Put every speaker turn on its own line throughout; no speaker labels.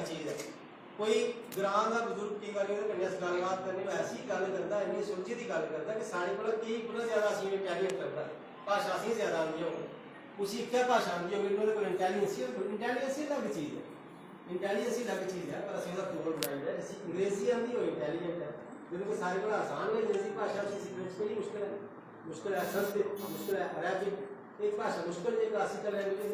अलग चीज़ है। कोई ग्रां का बजुर्ग कई बार गलबात करने में ऐसी गल करता, इन्नी सुलझी की गल करता कि साढ़े को कई गुना ज्यादा असीं इंटैलीजेंट करता, भाषा असीं ज्यादा आती हो, उसी इक्कै भाषा आती होगी, उन्होंने इंटैलीजेंसी अलग चीज़ है, इंटैलीजेंसी अलग चीज़ है, पर असं फ्लोर बनाई है। जैसी अंग्रेजी आती हो इंटैलीजेंट है, जिनको सारे को आसान है। अंग्रेजी भाषा सीखने मुश्किल है, मुश्किल है संस्कृत, मुश्किल है अरेबिक, एक भाषा मुश्किल है, क्लासिकल लैंग्वेज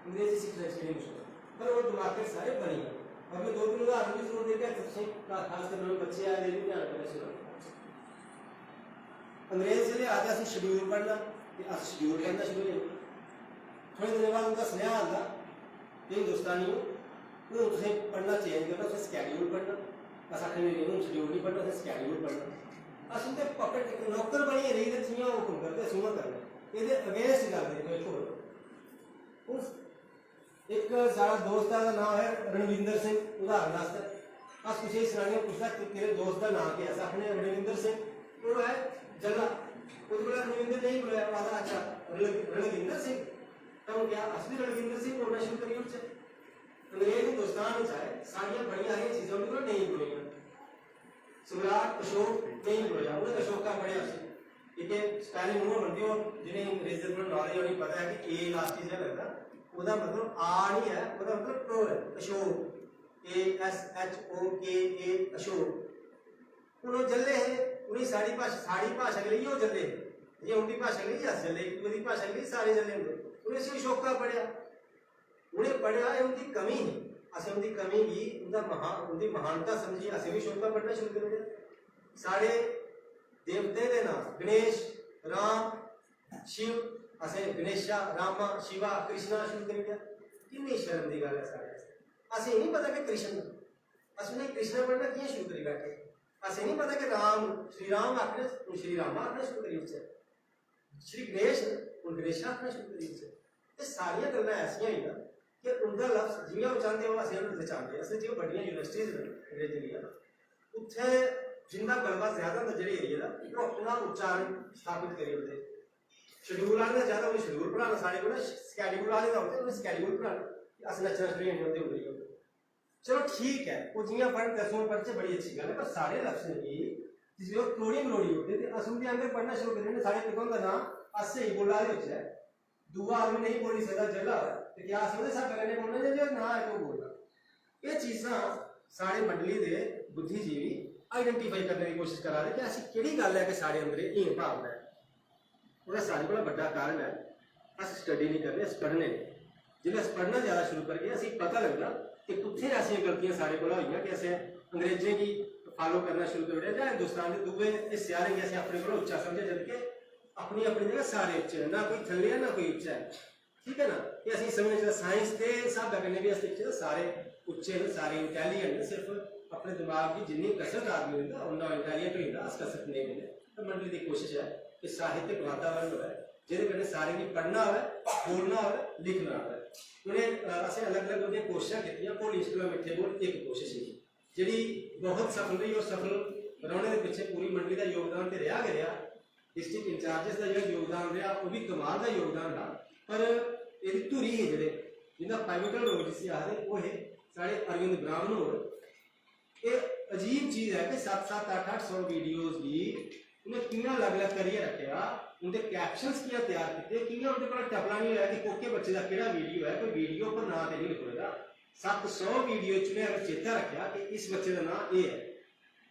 अंग्रेजी सीखना इसलिए मुश्किल है, पर वो दिमाग के सारे बनी है। और मैं 2-3 उदाहरण भी जरूर देकर खास कर लोग बच्चे आए भी ध्यान करना सुना। अंग्रेज जिले आते असं शेड्यूल पढ़ना, शेड्यूल पढ़ना शुरू हो, थोड़े दिन बाद उनका स्नेहा आता कि हिंदुस्तानी हूँ तुसें पढ़ना चेंज करना, तुसें स्कैड्यूल पढ़ना। अस आखने नहीं हूँ शेड्यूल नहीं पढ़ना, तुसें स्कैड्यूल पढ़ना। अस उनके पकड़ नौकर बनिए रही ते जियां हुक्म करते असीं उआं करना, ये अगेंस्ट गल है। कोई होर एक सारा दोस्त का नाम है रणविंदर सिंह, उदाहरण वास्ते अस किसी सराने पूछता कि तेरे दोस्त का नाम क्या है, आखने रणविंदर सिंह, वो है जला कुछ बोला रणविंदर नहीं बोला, आधा अच्छा रणविंदर सिंह, तब क्या असली रणविंदर सिंह बोलना शुरू करिए। उनसे अंग्रेज हिंदुस्तान में चाहे सारिया बड़ी सारी चीज़ों को नहीं बोलेगा, सम्राट अशोक नहीं बोलेगा, उन्हें अशोक का पढ़िया ठीक है, स्पेलिंग मुँह बनती हो जिन्हें अंग्रेजी को नॉलेज होनी पता है कि ए लास्ट चीज़ लगता, उसका मतलब आ नहीं है, उसका मतलब प्रो है, अशोक ASHOKA अशोक। उन्होंने जल्ले है, उन्हें साड़ी भाषा के लिए वो जल्ले है, ये उनकी भाषा के लिए अस जल्ले, उनकी भाषा के लिए सारे जल्ले होंगे। उन्हें से अशोक का पढ़िया, उन्हें पढ़िया है उनकी कमी है, असें उनकी कमी भी उनकी महानता समझी, असें भी अशोक का पढ़ना शुरू कर दिया। साढ़े देवते के नाम गणेश, राम, शिव, असें गणेशा, रामा, शिवा, कृष्णा शुरू कर दिया। कितनी शर्म की गल है सारे, असें नहीं पता कि कृष्ण, असने कृष्ण पढ़ना किए शुरू करी बैठे, असें नहीं पता कि राम श्री राम आखने श्री रामा आखना शुरू करी उसे, श्री गणेश उन गणेशा आखना शुरू करी उसे। ये सारिया गल्लां ऐसियां ही ना कि उनका लफ्ज जियां चाहते हो असें उन्हें चाहते, असें जो बड़ियां यूनिवर्सिटीज अंग्रेजी दियां उत्थे जिंदा गलबा ज्यादा होंदा जेह्ड़े एरिया दा, वो अपना उच्चारण स्थापित करी ओड़दे। शेड्यूल आह्ले दा ज्यादा उन्हें शेड्यूल पढ़ाना, साढ़े कोल स्कैड्यूल आह्ले दा होंदे उन्हें स्कैड्यूल पढ़ाना, अस नच्चना शुरू होई जंदे होंदे होंदे। चलो ठीक है, वो जियां पढ़ 10वीं पढ़चे बड़ी अच्छी गल है, पर सारे लफ्ज की जिसमें करोड़ी मरोड़ी होते थे अस उनके अंदर पढ़ना शुरू कर देने। साढ़े पिता का नाम अस सही बोला दे विच है, दूआ आदमी नहीं बोली सकदा जला ते क्या अस ओहदे साथ करने बोलना जे ना है तो बोलना। ये चीज़ां साढ़े मंडली दे बुद्धिजीवी आइडेंटिफाई करने की कोशिश करा रहे कि ऐसी केड़ी गल है कि साढ़े अंदर हीन भावना है। वह सारे को बड़ा कारण है, अस स्टडी नहीं करते, अस पढ़ने जिसले अस पढ़ना ज़्यादा शुरू करके असें पता लगता कि कुत्थे ऐसी गलतियां साढ़े को हुई कि असें अंग्रेजें की फॉलो करना शुरू कर दिया, हिंदुस्तान के दूसरे हिस्से आ रहे असें अपने को उच्चा समझे, जबकि अपनी अपनी जगह सारे उच्चे हैं, ना कोई थल्ले है ना कोई उच्चा है। ठीक है ना, ये असें समझना चाहिए। साइंस के हिसाब कन्नै भी अस दिखचै सारे उच्चे न, सारे इंटैलीजेंट न, सिर्फ अपने दिमाग की जिन्नी कसरत आदमी होंदा उन्ना इंटैलीजेंट होंदा, अस कसरत नहीं होंदे। तो मंडली की कोशिश है कि साहित्यक वातावरण होवे जिहदे कन्नै सारे गी पढ़ना होवे, बोलना होवे, लिखना होवे। उन्हें असें अलग अलग उन्हें कोशिशां कीतियां, भोली शुक्ला मिट्ठे बोल एक कोशिश ही जिहड़ी बहुत सफल रही, और सफल रौहने के पिछे पूरी मंडली का योगदान तो रहा गया, डिस्ट्रिक्ट इंचार्जिस का जो योगदान रहा वो भी कमाल का योगदान रहा, पर ये धुरी है जिहड़े जिनका पाइवटल रोल जिसी आखदे वो है साढ़े अरविंद ब्राह्मण होर। ये अजीब चीज़ है कि 7-7, 8-800 वीडियोज़ भी उन्हें कितना अलग अलग करिए रखा, उनके कैप्शंस किया तैयार किए, कितना उनके को टपला नहीं होया कि कोके बच्चे का केड़ा वीडियो है, कोई वीडियो पर ना तो नहीं लिखोगा। 700 वीडियो चुने अगर चेता रखा कि इस बच्चे का नाम ये है,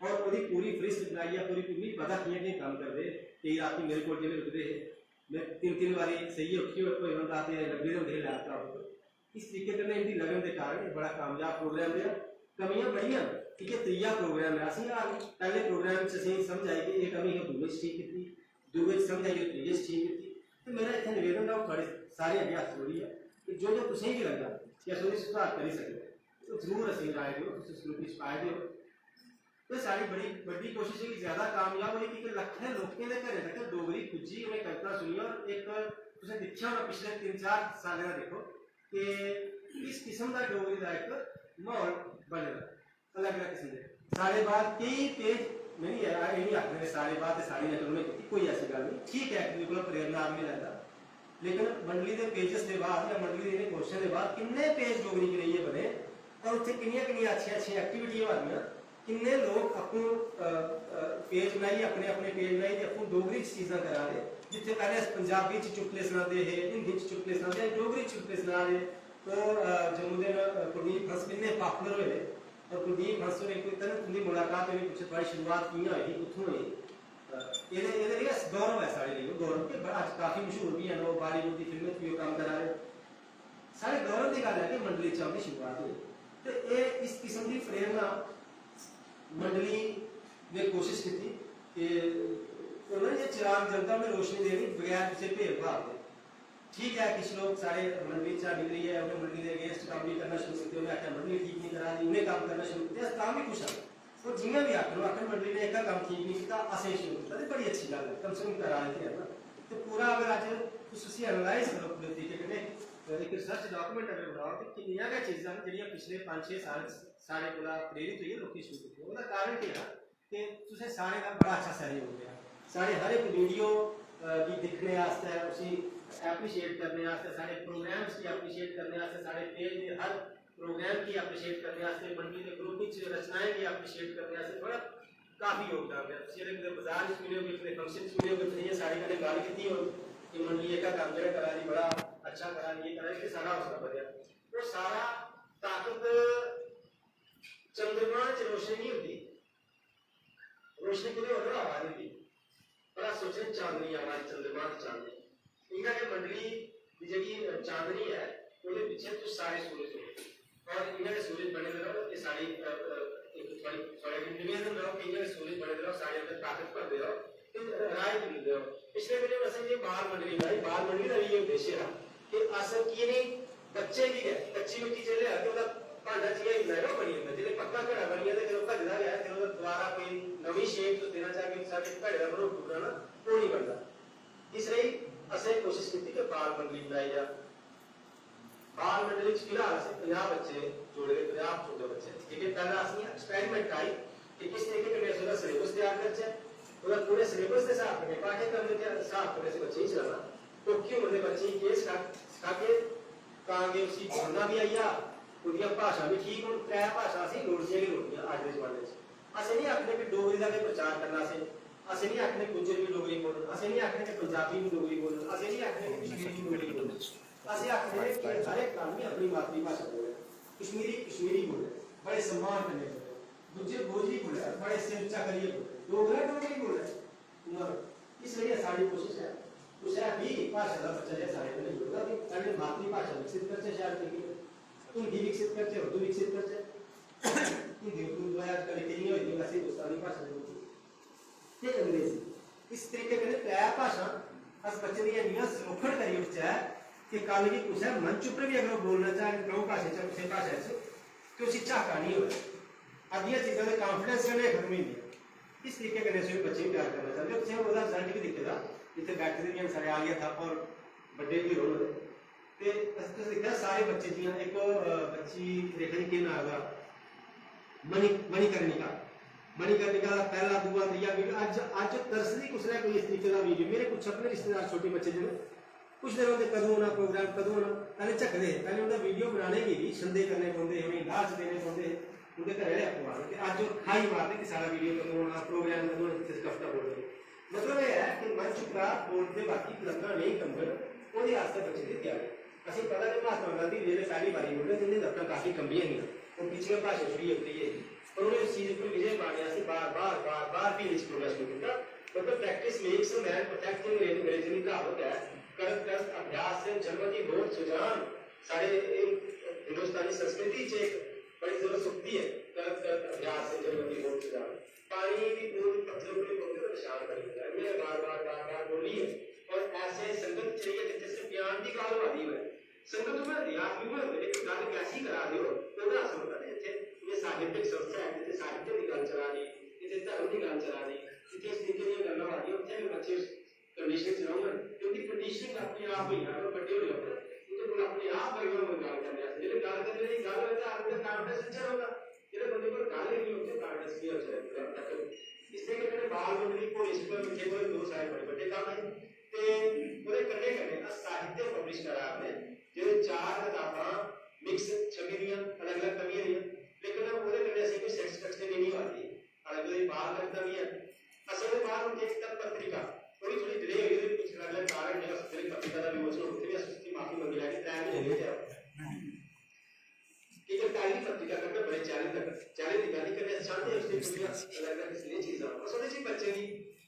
और वो पूरी फरिस्त बनाई है, पूरी पता किए काम करते। कई रात मेरे को जिले रुकते हैं, मैं 3-3 बारी सही औखी कोई बंदा आते लगे होंगे लैपटॉप, इस तरीके से इनकी लगन के कारण बड़ा कामयाब प्रोग्राम रहा। कमियां बड़ियां, ठीक है, त्रीया प्रोग्राम है, असीं पहले प्रोग्राम समझ आई कि यह कमी है दूए ठीक की, दूए समझ आई त्रीजे ठीक की। तो मेरा इतने निवेदन है थोड़े सारे अगे हथ जोड़ी है कि जो जो तुसें भी लगा कि अस उसकी सुधार कर सकते तो जरूर असीं राय दो, तुम सलूकी पाए दो। तो सारी बड़ी बड़ी कोशिश है कि ज्यादा कामयाब होगी कि लखें लोगों के घर तक डोगरी पुजी, उन्हें कविता सुनी, और एक तुसें दिखा होना पिछले 3-4 साल का देखो कि इस किस्म का डोगरी का एक माहौल बने अलग अलग किस्म के सारे बात कई पेज मेरी यही आखने सारे बात सारी नकल में की कोई ऐसी गल नहीं। ठीक है, बिल्कुल प्रेरणा आदमी लैंदा, लेकिन मंडली के पेजेस के बाद या मंडली के क्वेश्चन के बाद किन्ने पेज डोगरी के लिए बने और उत्थे किन्नियां किन्नियां अच्छी अच्छी एक्टिविटी हो रही, किन्ने लोग अपनों पेज बनाई अपने अपने पेज बनाई ते अपनी डोगरी च चीज़ां करा रहे, जिथे पहले अस पंजाबी च चुटकुले सुनाते हे, हिंदी च चुटकुले सुनाते, डोगरी चुटकुले सुना रहे। तो जम्मू दे कुलदीप हंस किन्ने पॉपुलर हुए और कुलदीप हंस ने कोई तरह तुंदी मुलाकात हुई, कुछ थोड़ी शुरुआत कियां हुई, कुत्थों हुई, ये लिए गौरव है साढ़े लिए, गौरव के बड़ा काफ़ी मशहूर भी है, वो बॉलीवुड की फिल्में भी काम करा रहे, सारे गौरव की गल है कि मंडली च अपनी शुरुआत हुई। तो ये इस किस्म की प्रेरणा मंडली ने कोशिश की कि उन्होंने ये चिराग जनता में रोशनी देनी बगैर किसी भेदभाव के। ठीक है, कुछ लोग सारे मंडली चा निकली है, उन्हें मंडली के अगेंस्ट काम भी करना शुरू करते, उन्हें आख्या मंडली ठीक नहीं करा दी, उन्हें काम करना शुरू करते, काम भी खुश है, और जिन्हें भी आखिर आखिर मंडली ने एक काम ठीक नहीं किया, असें शुरू किया, तो बड़ी अच्छी गल है, कम से कम करा लेते हैं ना। तो पूरा अगर अज तुम एनालाइज करो पूरे तरीके कन्नै, एक रिसर्च डॉक्यूमेंट अगर बनाओ कि किन्नियां गै चीज़ां जेह्ड़ियां पिछले 5-6 साल साढ़े कोला प्रेरित होइयै लोकें शुरू कीतियां, ओह्दा कारण केह् हा कि तुसें सारें दा बड़ा अच्छा सहयोग मिलेआ, साढ़े हर एक वीडियो गी दिक्खने आस्तै, उसी एप्रीशिएट करने आस्तै, साढ़े प्रोग्राम्स की एप्रीशिएट करने आस्तै, साढ़े पेज दे हर प्रोग्राम की एप्रीशिएट करने आस्तै, मंडली के ग्रुप च रचनाएं की एप्रीशिएट करने आस्तै थोड़ा काफ़ी योगदान दिया। जेल्लै कुदै बाजार च मिलोगे, कुदै फंक्शन च मिलोगे, तो इ'यां साढ़े कन्नै गल्ल कीती हो कि मंडली एह्का कम्म जेह्ड़ा करा दी बड़ा अच्छा करा दी, ये करा दी, सारा उसका बधेआ। वो सारा ताकत चंद्रमा च रोशनी नहीं होती, रोशनी कुदै होर हवा नहीं होती, बड़ा सोचे चांदनी आवा चंद्रमा की चांदनी, इनका के मंडली की जी चांदनी है, वो पीछे तो सारे सूरज हो, और इन्हें सूरज बने रहो, ये सारी निवेदन रहो कि इन्हें सूरज बने रहो, सारे अंदर ताकत भरते रहो, राय मिलते रहो। पिछले वीडियो में असं ये बाल मंडली बनाई, बाल मंडली का ये उद्देश्य रहा कि असल की नहीं बच्चे की है, कच्ची मिट्टी चले आके उसका भांडा चाहिए इतना बनी होता, जिले पक्का घड़ा बनी है, फिर भजदा गया, फिर दोबारा कोई नवी शेप देना चाह के सारे घड़े का बनो टूटना ना, वो नहीं बनता। इसलिए असें कोशिश की कि बाल मंडली बनाई जा। बाल मंडली फिलहाल असें 50 बच्चे जोड़े, 50 छोटे बच्चे, लेकिन पहला असें एक्सपेरिमेंट आई कि किस तरीके के उसका सिलेबस तैयार करचे, उसका पूरे सिलेबस के हिसाब से पाठ्यक्रम के हिसाब से बच्चे ही चलाना, तो क्यों उन्हें बच्चे के सिखा के ताकि उसी बोलना भी आई, उसकी भाषा भी ठीक हो, त्रै भाषा असें लोड़दियां गै लोड़दियां अज्ज के जमाने च। असें नहीं आखने कि डोगरी का प्रचार करना, असें नहीं आखने गुज्जर भी डोगरी बोलन, असें नहीं आखने कि पंजाबी भी डोगरी बोलन, असें नहीं आखने कि कश्मीरी भी डोगरी बोलन, असें आखने कि हर एक आदमी अपनी मातृभाषा बोले, कश्मीरी कश्मीरी बोले, बड़े सम्मान कन्नै बोले, गुज्जर गोजरी बोले, बड़े सिर उच्चा करियै बोले, डोगरा डोगरी बोले। इसलिए साड़ी कोशिश है कुछ है भी भाषा का बच्चा जैसा सारे को नहीं होगा कि पहले मातृभाषा विकसित करते, शायद हिंदी विकसित करते, उर्दू विकसित करते, हिंदी उर्दू आजकल नहीं होती, वैसे हिंदुस्तानी भाषा होती है, अंग्रेजी। इस तरीके के त्रै भाषा अस बच्चे दी इन्नियां सौखड़ करी उठचै कि कल गी कुसै मंच उप्पर भी अगर बोलना चाहे दो भाषा च किसी भाषा च तो उसी झाका नहीं होगा, अद्धियां चीज़ां दे कॉन्फिडेंस कन्नै खत्म होई जंदियां। इस तरीके कन्नै असें बच्चे भी प्यार करना चाहते, तुसें ओह्दा रिजल्ट भी दिक्खे दा, जित्थे बैठे दे सारे आलिया थापा और बड़े हीरो होंदे, ते तुसें दिक्खेआ सारे बच्चे जियां एक बच्ची देखा जी केह् नाम दा मणिकर्णिका का पहला दूआ त्रीया वीडियो अज तरसदी कुसै कोई इस तरीके का वीडियो, मेरे कुछ अपने रिश्तेदार छोटे बच्चे जिन्हें कुछ दिन होंगे कदों होना प्रोग्राम कदों होना, पहले झकदे, पहले उनका वीडियो बनाने की भी छंदे करने पौंदे, उन्हें लाच देने पौंदे, उनके घरे वाले आपको आते अज खाई मारते कि सारा वीडियो कदों होना, प्रोग्राम कदों होना, किसी हफ्ता बोलते। मतलब यह है कि मंच उपर बोलते बाकी लगना नहीं कंबन, वो बच्चे की तैयारी। असं पता कि महात्मा गांधी जो पहली बारी बोले जिन्हें लत्तां काफ़ी कंबियां नहीं, वो पिछले भाषा शुरू होती है, और उन्हें उस चीज़ पर विजय पाने से बार बार बार बार भी इस प्रोग्रेस शुरू किया। मतलब practice makes a man perfect, अंग्रेजी में कहावत है, करत करत अभ्यास से जन्मती होड़ सुजान। साढ़े हिंदुस्तानी संस्कृति च एक बड़ी जरूरत होती है, करत करत अभ्यास से जन्मती होड़ सुजान। पानी की बूंद पत्थरों के पौधे को निशान कर देता है, ये बार बार बार बार बोली है। और ऐसे संगत चाहिए जिससे ज्ञान की काल वाली है, संगत में रियाज भी होते, लेकिन गल कैसी करा दो तो होता है। ये साहित्यिक संस्था है, जिसे साहित्य की गल चला दी, जिसे धर्म की गल चला दी, जिसे इस तरीके की गल्लां आ रही उत्थे भी बच्चे कंडीशन च रहोगे, क्योंकि कंडीशनिंग अपने आप ही है, बड़े हो जाते हैं अपने आप परिवार में गल करने जो गल करने की गल होता है आपका कॉन्फिडेंस अच्छा होगा, जो बंदे को गल ही नहीं होती कॉन्फिडेंस नहीं होता। इसलिए कहते बाल मंडली को इस पर लिखे हुए दो सारे बड़े बड़े काम है, तो कन्ने कन्ने साहित्य पब्लिश करा आपने जो 4 किताबां मिक्स छवि दियां अलग अलग कवियां दियां, लेकिन ਉਹਦੇ कन्नै ਅਸੀਂ कोई सैटिस्फैक्शन नहीं आती। हालांकि ਉਹਦੀ ਬਾਹਰ ਲੱਗਦਾ ਵੀ ਹੈ असल में बाहर उनकी एक तक पत्रिका थोड़ी थोड़ी डिले हुई है, कुछ अलग अलग कारण है उसके पत्रिका का विमोचन होते हुए उसकी माफी मांगी जाएगी 3 महीने ले जाओ कि जब पहली पत्रिका करके बड़े चैलेंज निकाली करने चाहते हैं उसकी दुनिया अलग अलग इसलिए चीज़ और छोटे सी बच्चे की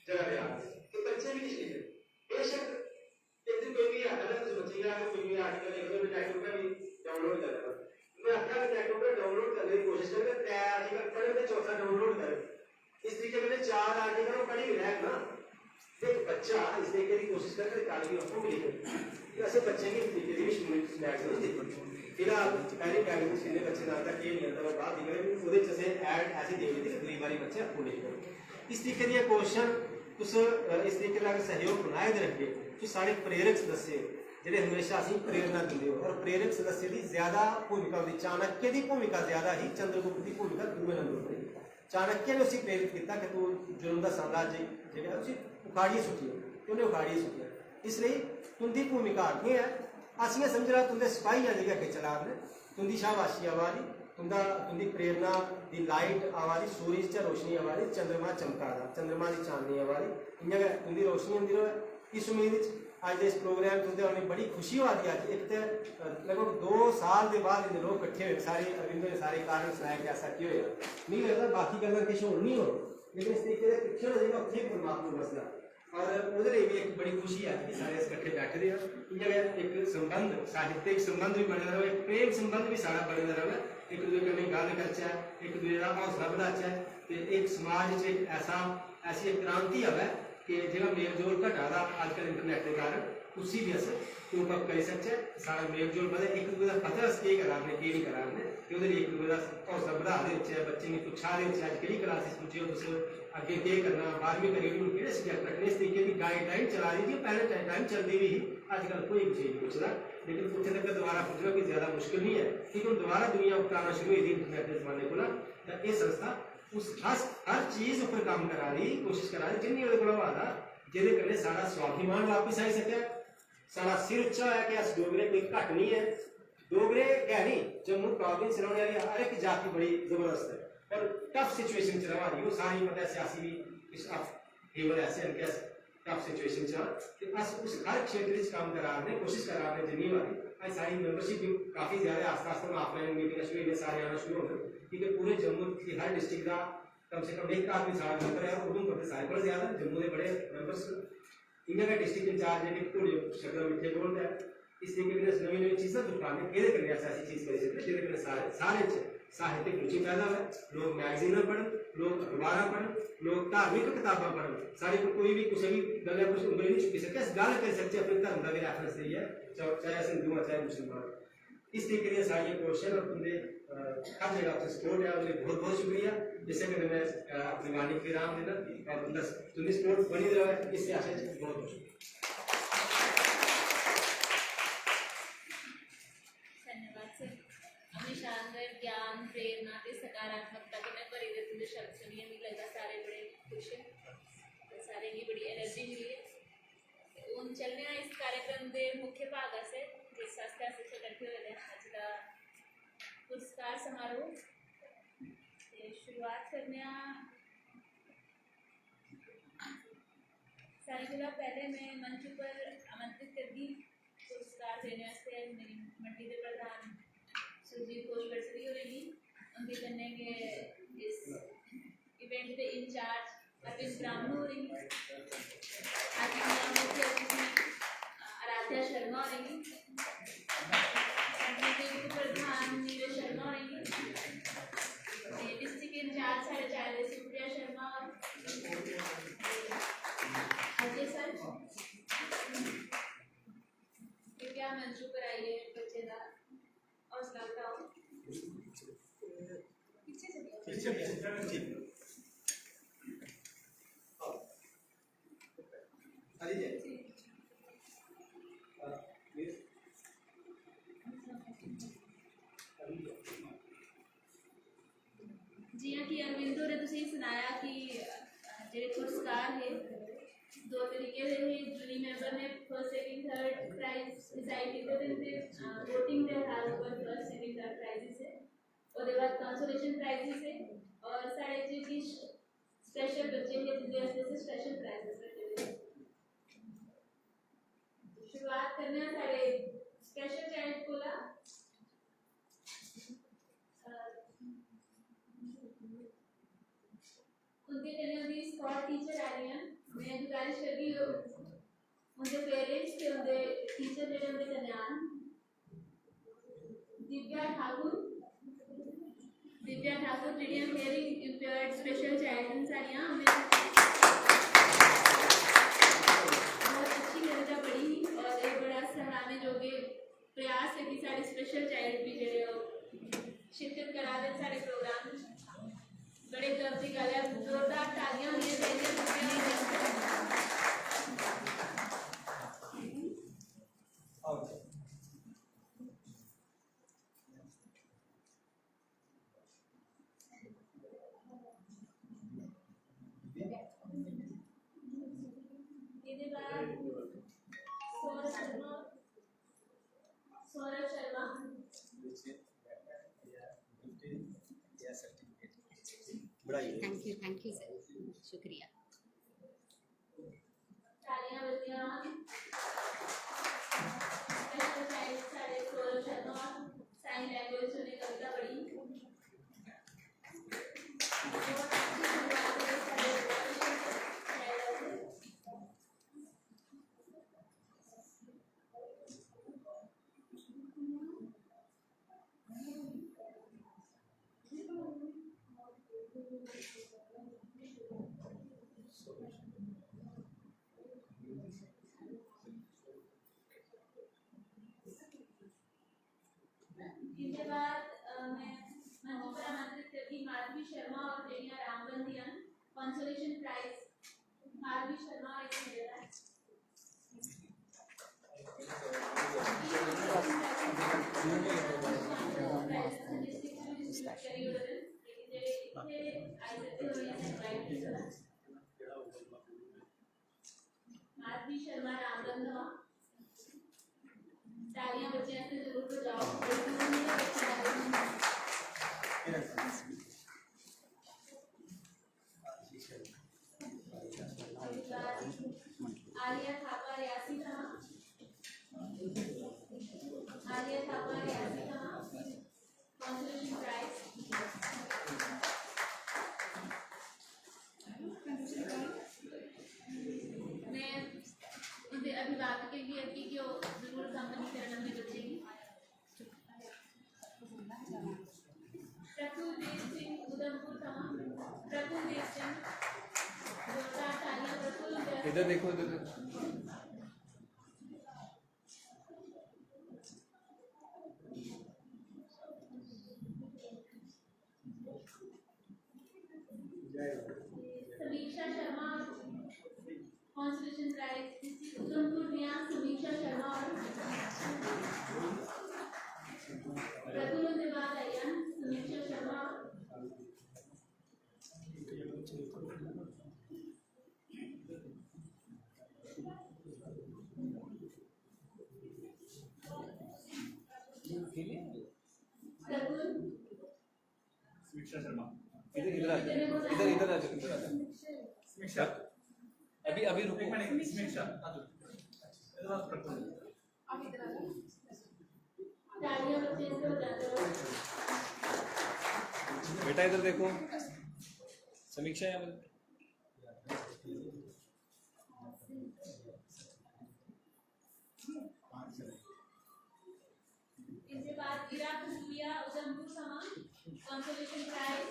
जगह पे आते हैं तो बच्चे भी नहीं लिखे बेशक एक दिन कोई भी आता है तो बच्चे का कोई भी आर्टिकल एक दो नेट पे भी डाउनलोड कर रहा है मैं अपना नेट पे डाउनलोड करने की कोशिश करूंगा 3 आर्टिकल पढ़े तो चौथा डाउनलोड करें इस तरीके के 4 आर्टिकल पढ़ी हुई है ना एक बच्चा इस तरीके की कोशिश करके कागजी रखों में लिखे ऐसे बच्चे की तरीके की स्टूडेंट बैग नहीं देखो फिलहाल पहले बैग में सीने बच्चे ना तक ये नहीं आता वो बात दिखे ਉਹਦੇ ਚ ਸੇ ਐਡ ਐਸੀ ਦੇ ਦਿੱਤੀ ਅਗਲੀ ਵਾਰੀ ਬੱਚੇ ਆਪੋ ਲਿਖ ਲਓ ਇਸ ਤਰੀਕੇ ਦੀਆਂ ਕੋਸ਼ਿਸ਼ਾਂ ਉਸ ਇਸ ਤਰੀਕੇ ਨਾਲ ਸਹਿਯੋਗ ਬਣਾਏ ਦੇ ਰੱਖੇ ਕਿ ਸਾਡੇ ਪ੍ਰੇਰਕ ਸਦस्य ਜਿਹੜੇ ਹਮੇਸ਼ਾ ਅਸੀਂ ਪ੍ਰੇਰਨਾ ਦਿੰਦੇ ਹੋ ਔਰ ਪ੍ਰੇਰਕ ਸਦस्य ਦੀ ਜ਼ਿਆਦਾ ਭੂਮਿਕਾ ਹੁੰਦੀ ਚਾਣक्य ਦੀ ਭੂਮਿਕਾ ਜ਼ਿਆਦਾ ਹੀ ਚੰਦਰਗੁਪਤ ਦੀ ਭੂਮਿਕਾ ਦੂਏ ਨੰਬਰ ਤੇ चाणक्य ने उसी प्रेरित किया कि तू जुल्म का साम्राज्य जो उसी उखाड़िए सुटिए उन्हें उखाड़िए सुटिया इसलिए तुंदी भूमिका अगे है असियां समझ रहा तुंदे सिपाही हैं जो अगे चला रहे तुंदी शाबाशी आवाज़ी तुंदी प्रेरणा की लाइट आवाज़ी सूरज च रोशनी आवाज़ी चंद्रमा चमका चंद्रमा की चांदनी आवाज़ी इं तुंदी रोशनी होंगी रहे इस उम्मीद अज इस प्रोग्राम तुंदे आने बड़ी खुशी होती है एक तो लगभग 2 साल के बाद इन लोग इकट्ठे हुए सारे अरविंदो ने सारे कारण सुनाया कि ऐसा क्यों होया नहीं लगता बाकी गल्लां किश होर नहीं हो लेकिन इस तरीके से पिछे हो जाएगा उत्थे परमात्मा मसला और उधर भी एक बड़ी खुशी है कि सारे इकट्ठे बैठे रहे इं एक संबंध साहित्यिक संबंध भी बने रहे एक प्रेम संबंध भी सारा बने रहे एक दूसरे कन्नै गल करचै एक दूसरे का हौसला बढ़ाचै तो एक समाज एक ऐसी एक क्रांति आवे कि जो मेल जोल घटा दा अजकल इंटरनेट के कारण उसी भी अस कोप अप करी सकते सारा मेल जोल बधे एक दूसरे का पता अस केह् करा ने केह् नहीं करा ने कि उधर एक दूसरे का हौसला बढ़ा दे बच्चे ने पुछा दे अज केह्ड़ी क्लास पुज्जे हो तुस अगे केह् करना 12वीं करी हूँ केह्ड़े सब्जैक्ट रखने इस तरीके की गाइडलाइन चला दी थी पहले टाइम चलती भी अजकल कोई कुछ नहीं पुछदा लेकिन उत्थे तक दोबारा पुछना कोई ज्यादा मुश्किल नहीं है क्योंकि हम दोबारा दुनिया उठाना शुरू हुई थी इंटरनेट के जमाने को ना ये संस्था उस हर चीज़ पर काम करा रही कोशिश करा रही जिन्नी वो को आदा जिहदे कन्नै साडा स्वाभिमान वापस आई सके साडा सिर उच्चा है कि अस डोगरे कोई घट नहीं है डोगरे है नहीं जम्मू प्रोविंस रौहने वाली हर एक जाति बड़ी जबरदस्त है और टफ सिचुएशन च रहा रही वो सारी पता सियासी भी इस केवल ऐसे हैं कि टफ सिचुएशन च अस उस हर क्षेत्र में काम करा रहे कोशिश करा रहे जिन्नी बारी अज सारी मेंबरशिप भी काफ़ी ज़्यादा आस्ते आस्ते ऑफलाइन मीटिंग शुरू हुई सारे आना शुरू हो क्योंकि पूरे जम्मू की हर डिस्ट्रिक्ट का कम से कम एक आदमी सारा मेंबर है उधमपुर के सारे बड़े ज़्यादा जम्मू के बड़े मेंबर्स इन्हें का डिस्ट्रिक्ट इंचार्ज है कि शक्ल मिठे बोलते हैं इस तरीके की नवी चीज़ा दुकाने ये करने ऐसी चीज़ करी सकते जिहदे सारे साहित्यिक रुचि पैदा हो लोग मैगजीन पढ़न लोग अखबार पढ़न लोग धार्मिक किताबा पढ़न सारे कोई भी किसी भी गल कुछ उंगली नहीं चुकी सके गल कर सकते अपने धर्म का भी रेफरेंस देइए चाहे अस हिंदू चाहे मुसलमान इस तरीके की सारी कोशिश और तुंदे हर जगह आपसे सपोर्ट है उसके बहुत बहुत शुक्रिया जिससे कि मैं अपनी वाणी के विराम देना और तुंदी सपोर्ट बनी रहे इससे आशा बहुत बहुत शुक्रिया
शानदार ज्ञान प्रेरणा के सकारात्मकता के मैं भरी दे तुझे शब्द सुनिए मिल लगा सारे बड़े खुश हैं सारे की बड़ी एनर्जी मिली है उन चलने इस कार्यक्रम के मुख्य भाग से जिस वास्ते अस इकट्ठे हुए अज का पुरस्कार समारोह शुरुआत करने सारे कोला पहले मैं मंच पर आमंत्रित कर दी पुरस्कार देने वास्ते मेरी मंडी के प्रधान सुरजीत घोष बरसरी हो रही उनके कन्ने के इस इवेंट के इंचार्ज अरविंद ब्राह्मण हो रही आज मुख्य अतिथि आराध्या शर्मा हो रही प्रधान नीरज शर्मा हो रही डिस्ट्रिक्ट इंचार्ज साढ़े चार सुप्रिया शर्मा और अजय सर कृपया मंच पर आइए बच्चे का हौसला बढ़ाओ जियां कि अरविंदो ने तुसीं सुनाया कि जेह्ड़े पुरस्कार है दो तरीके दे ही जूरी मेंबर ने first second third prize decide कीते ते फिर वोटिंग दे आधार पर फर्स्ट सेकंड थर्ड प्राइज से और बाद कंसोलेशन प्राइज से और साढ़े जी स्पेशल बच्चे के जिसके से स्पेशल प्राइजेस रखे शुरुआत करने हैं साढ़े स्पेशल चाइल्ड को ला उनके कने उनकी स्कॉट टीचर आ रही हैं मैं गुजारिश करती हूँ उनके पेरेंट्स के उनके टीचर जेडे उनके कने आन Divya Thakur medium hearing impaired special child सारियां हमें बहुत अच्छी कविता पढ़ी और एक बड़ा सराहने जोगे प्रयास है कि सारे स्पेशल चाइल्ड भी जेडे शिरकत करा दे सारे प्रोग्राम बड़े गर्व की गल है जोरदार तालियां होनी चाहिए इसके बाद Saurabh Sharma
thank you sir शुक्रिया
तालियां बजती हैं स्पेशल चाइल्ड सारे सौरभ शर्मा साइन लैंग्वेज में कविता पढ़ी इसके बाद मैं मंच पर आमंत्रित करती माधवी शर्मा और जेनिया रामबंदियान कंसोलेशन प्राइज माधवी शर्मा एक मिलेगा माधवी शर्मा रामबंदियान तालियां बच्चे ऐसे जरूर बजाओ आलिया थापा रियासी कहाँ कंसोलेशन प्राइज मैं उनके अभिभावक के लिए कि जो जरूर कंपनी करना अपने बच्चे की प्रफुल्लदेव सिंह उधमपुर कहाँ प्रफुल्लदेव सिंह जोरदार तालियां प्रफुल्लदेव
इधर देखो इधर देखो
समीक्षा शर्मा कंसोलेशन प्राइज उधमपुर रियां समीक्षा शर्मा और प्रफुल्ल के बाद आया समीक्षा शर्मा प्रफुल्ल
समीक्षा शर्मा इधर इधर आ जाओ इधर इधर आ जाओ इधर आ जाओ समीक्षा अभी अभी रुको समीक्षा इधर आ प्रफुल्ल
अब इधर आ जाओ तालियां बच्चे से बजाते रहो
बेटा इधर देखो समीक्षा यहाँ पर
इसके बाद इरा खुशबुया उधमपुर समा कंसोलेशन प्राइज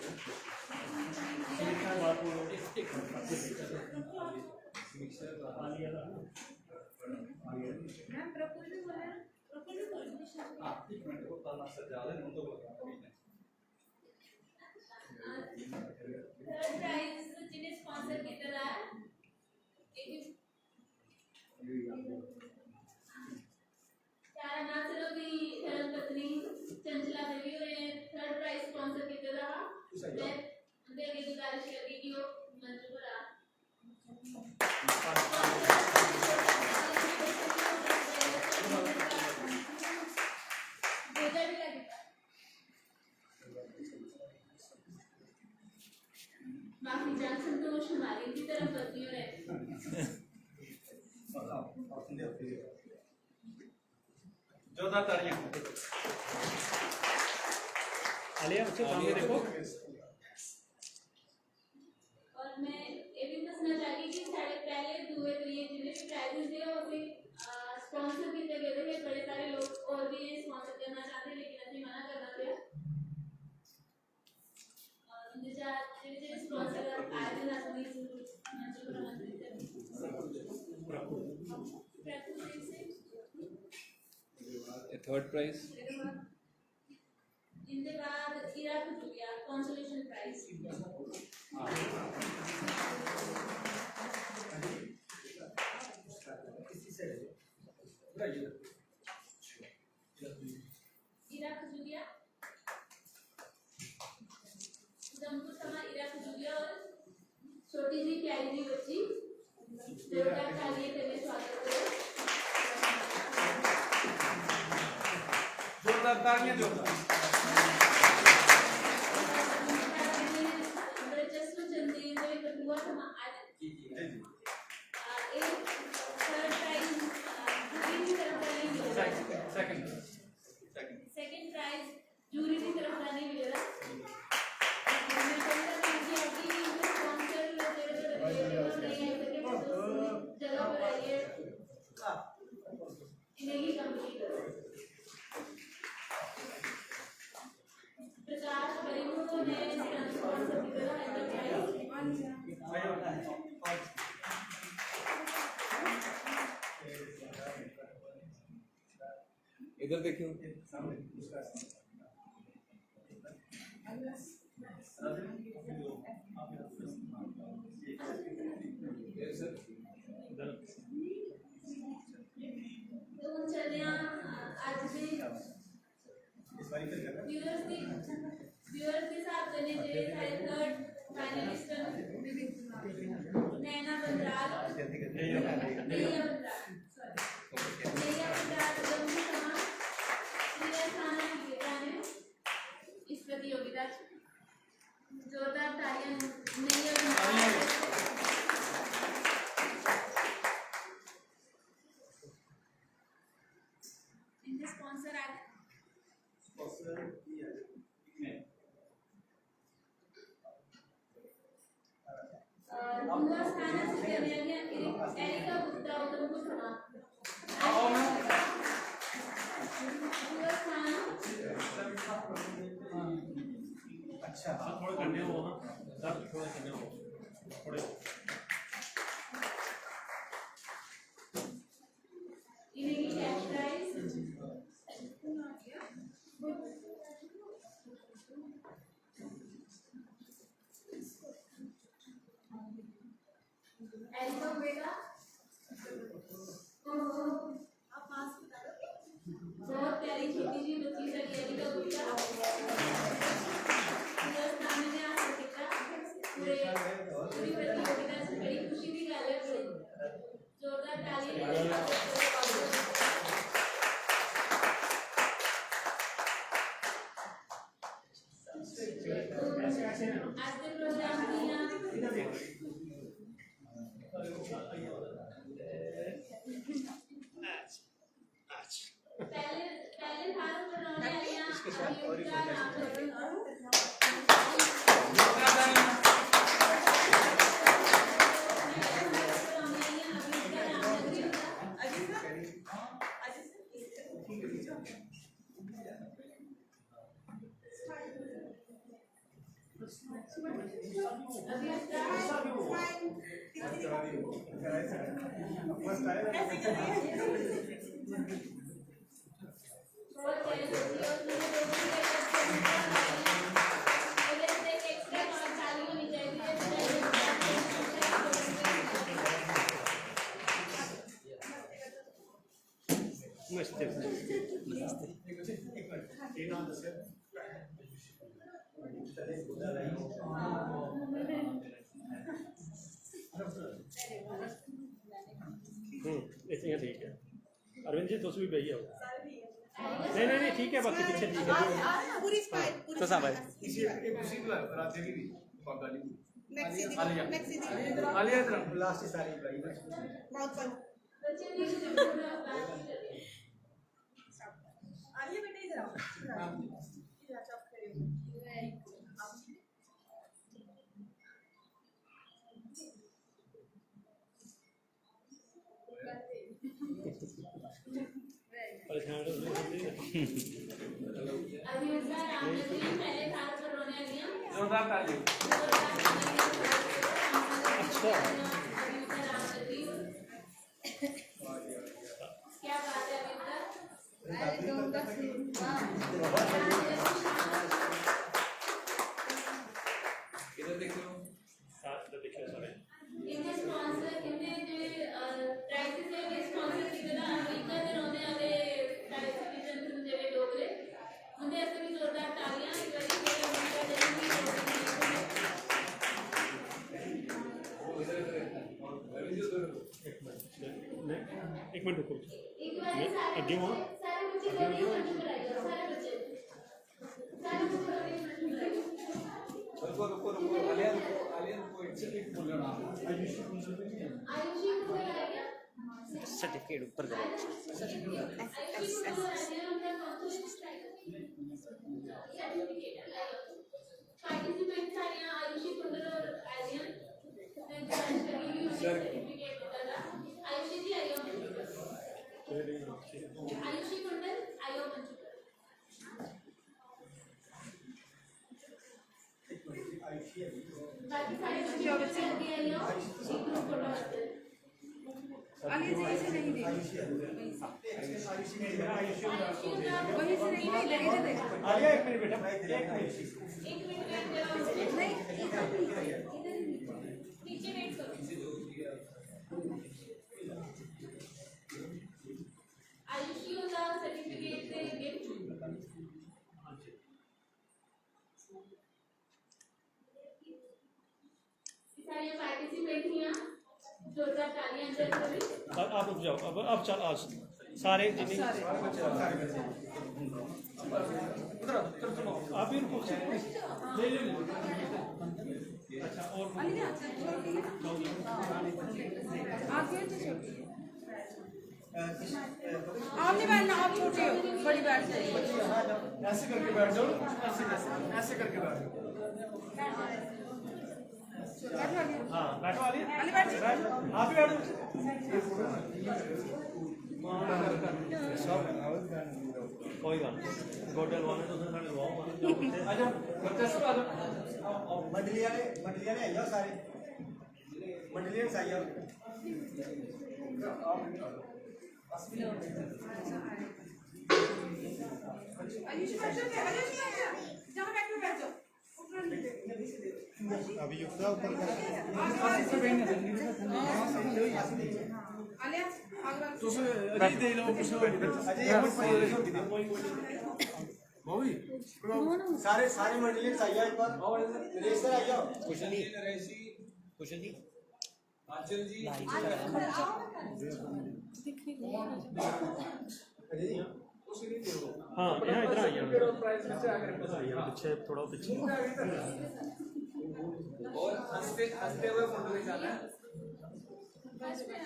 मैम प्रफुल्ल भी बोल रहे हैं प्रफुल्ल भी बोल रहे हैं
हां एक मिनट को ताला से ज्यादा नहीं तो
थर्ड प्राइज जिन्हें स्पॉन्सर किया जा रहा है एक तारानाथ सरों की धर्मपत्नी चंचला देवी ने थर्ड प्राइज स्पॉन्सर किया जा रहा मैं उनसे ये गुजारिश करती कि वो मंच पर आ आपकी जान संतोष हमारी की तरफ बदली हो रहे।
जोरदार तालियां। आलिया बच्चों सामने देखो।
और मैं ये भी दसना चाहती कि साढ़े पहले दुए त्रिए जिन्हें भी प्राइजेस दिए वो भी स्पॉन्सर किए गए थे। बड़े सारे लोग और भी ये स्पॉन्सर करना चाहते लेकिन अभी मना करना पड़ा। और उनके साथ जिन्हें स्पॉन्सर आए थे ना सभी मंच पर आमंत्रित
थर्ड प्राइज
इनके बाद इराक जुलिया कंसोलेशन प्राइज इराक जुलिया उधमपुर समा इराक जुलिया और छोटी सी प्यारी सी बच्ची जोरदार तालियां करके स्वागत करो।
जोरदार तालियां जोरदार।
बड़े जश्न चंदी जो एक हुआ समा आज एक थर्ड प्राइज जूरी की तरफ से नहीं मिला। सेकंड प्राइज जूरी की तरफ से नहीं मिला। मैं कहता हूं कि स्पॉन्सर जगह पर आइए इन्हें ही कंप्लीट करो। प्रकाश परिमो ने स्पॉन्सर की तरह
इधर देखियो।
तो उन चलिया आज भी व्यूअर्स के साथ चले जे सारे थर्ड फाइनलिस्ट नैना बंद्राल इस प्रतियोगिता जोरदार तालियां इनके स्पॉन्सर आ दूसरा स्थान हासिल करने वाली एरिका गुप्ता उधमपुर समा दूसरा स्थान
अच्छा थोड़ा करने हो ना सर थोड़ा करने हो थोड़े
इन्हें कैश प्राइज एरिका बेटा आप पास बता दो। बहुत प्यारी छोटी सी बच्ची सारी एरिका गुप्ता पूरा स्थान में हासिल किया। पूरी प्रतियोगिता से बड़ी खुशी की गल है। जोरदार तालियां आज के प्रोग्राम की पहले हाथ बनाने वालियां अभियुक्ता नाम
इतनी ठीक है। अरविंद जी तुम भी बही आओ। नहीं ठीक है बाकी पीछे ठीक है।
तो साहब
इसी एक उसी रात की बात नहीं आलिया इधर
लास्ट सारी भाई
बच्चे भी
परेशान हो गए
अभी सर आपने पहले साल पर रोने आ गया
जोरदार ताली
क्या बात है अभी तक
इधर देखियो
साथ देखिए सारे
इनके स्पॉन्सर इनके जो प्राइसेस है वे स्पॉन्सर किए ना अमेरिका ਦੇ रोने वाले सिटीजन ਜਿਹੜੇ ਡੋਗਰੇ ਉਹਦੇ ਵਾਸਤੇ ਵੀ ਜ਼ੋਰਦਾਰ ਤਾਲੀਆਂ ਇੱਕ ਵਾਰੀ ਫਿਰ ਅਮਰੀਕਾ ਦੇ
एक मिनट रुको
ਇੱਕ ਵਾਰੀ
ਅੱਗੇ ਹੋ
ਸਾਰੇ ਬੱਚੇ ਲੋਕੀ ਮੰਨ ਕਰਾਈਓ ਸਾਰੇ ਬੱਚੇ
रुको रुको रुको आलिया रुको एक बोल रहा
आयुषी को लगाइए
सर्टिफिकेट ऊपर करो
पार्टिसिपेंट्स आ रहे हैं आयुषी कुंडल और आर्यन सर्टिफिकेट होता था आयुषी जी आयो आयुषी कुंडल आयो मंचू बाकी सारे बच्चे आगे आयो एक ग्रुप फोटो आते हैं
आलिया जी ऐसे नहीं देख वही से नहीं नहीं इधर देख
आलिया एक मिनट बेटा एक मिनट
एक मिनट वेट करो
नहीं इधर
नीचे वेट करो आयुषी का सर्टिफिकेट देंगे सारे पार्टिसिपेंट हैं जोरदार तालियां अंदर करें
अब आप रुक जाओ अब चल आज सारे जितने आप भी रुको ले ले अच्छा और
आलिया आगे तो छोटी आप नहीं बैठना आप छोटे हो बड़ी बैठ जाइए
ऐसे करके बैठ जाओ ऐसे करके बैठ जाओ
बैठो आलिया
हाँ बैठो आलिया
आलिया बैठ जाओ
आप भी बैठो कोई गल गोडे लवाने तो सारे लवाओ
आजा बच्चे सब आजा
मंडली वाले आ जाओ सारे मंडली से आ जाओ
आयुषी बैठ जाओ आयुषी जहाँ बैठो बैठ जाओ
अभी युक्ता ऊपर
आलिया आगे
अजय दे लो कुछ
अजय एक मिनट सारे सारे मंडली से आ जाओ एक बार नरेश सर आ जाओ
कुशल जी आंचल जी
अजय जी
हाँ यहाँ इधर आइए
प्राइस से आगे
पीछे थोड़ा पीछे
और हंसते हंसते हुए फोटो खिंचाना है
भाई सबकी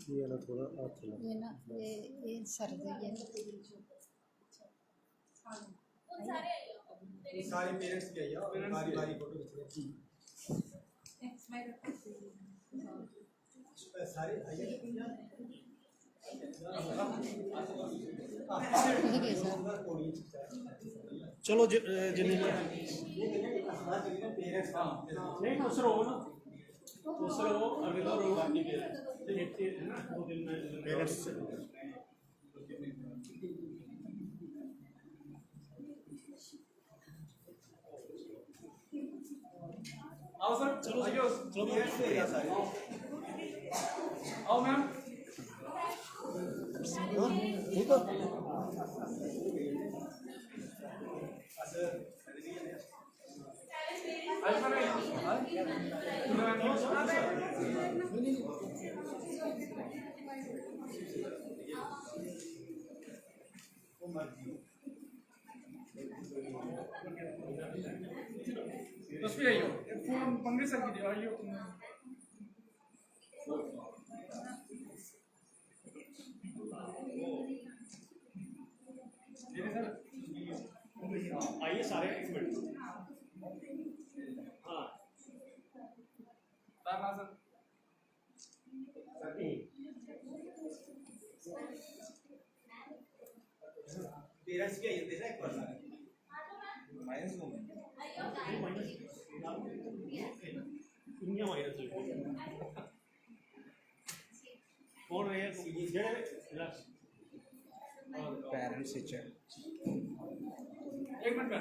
ये वाला थोड़ा हाथ चला
ये ना ये सर गई है
उन सारे आयो
सारे पेरेंट्स भी आइए और बारी बारी फोटो खींचने सारे आइए
चलो जिन्हें
पेरेंट्स
नहीं दूसरा हो ना दूसरा हो अगला रो नहीं है ना 2 दिन में पेरेंट्स
आओ सर
चलो
आइयो
चलो
पेरेंट्स भी आइए सारे
आओ मैम
ठीक हो
आज बस भी आइयो फोन पंगे सर की आइयो तुम
आइए सारे एक मिनट हाँ
राम सर
पेरेंट्स भी आइए तेरा एक बार
माइनस को
इन्हें माइनस कौन रहे हैं रिलैक्स
पेरेंट्स टीचर
एक मिनट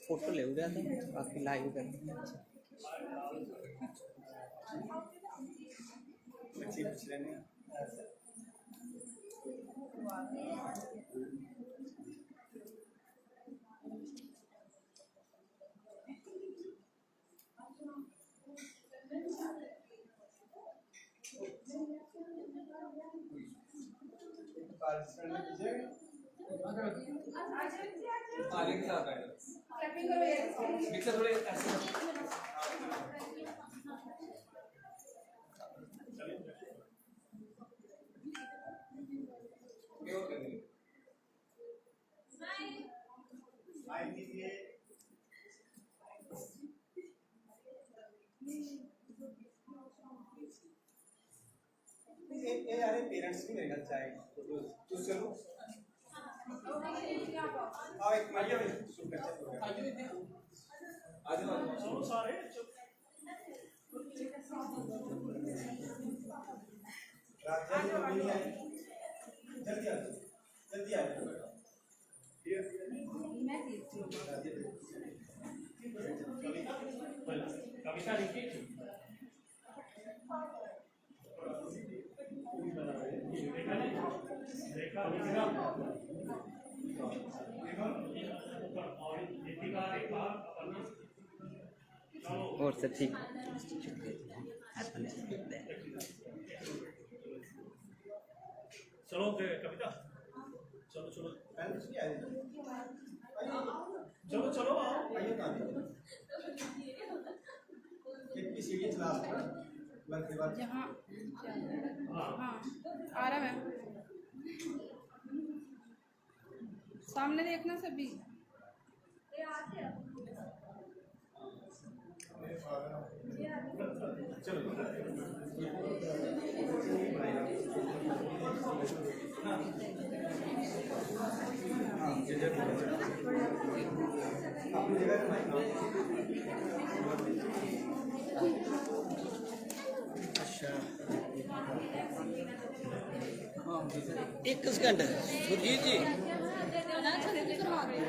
फोटो ले उधर तो बाकी लाइव कर
बच्चे पूछ रहे हैं
आगे के साथ बैठो
क्लैपिंग करो यार
मिक्सर थोड़े ऐसे क्यों कर रही
माइक दीजिए ये यार पेरेंट्स भी मेरे घर से आए तो चलो आओ एक मिनट शुभ
आज
चलो सारे
जल्दी आ जल्दी आ
कविता लिखी रेखा लिखा और दीपिका रेखा अपर्णा चलो
और सब ठीक
चलो कविता चलो चलो
पेरेंट्स भी आए
चलो चलो आओ
आइए कहाँ एक सीढ़ी चला वर्क के बाद
यहाँ
हाँ
हाँ आ रहा है सामने देखना सभी
अपनी जगह
एक सेकंड सुरजीत जी
ना चले तो करवा दो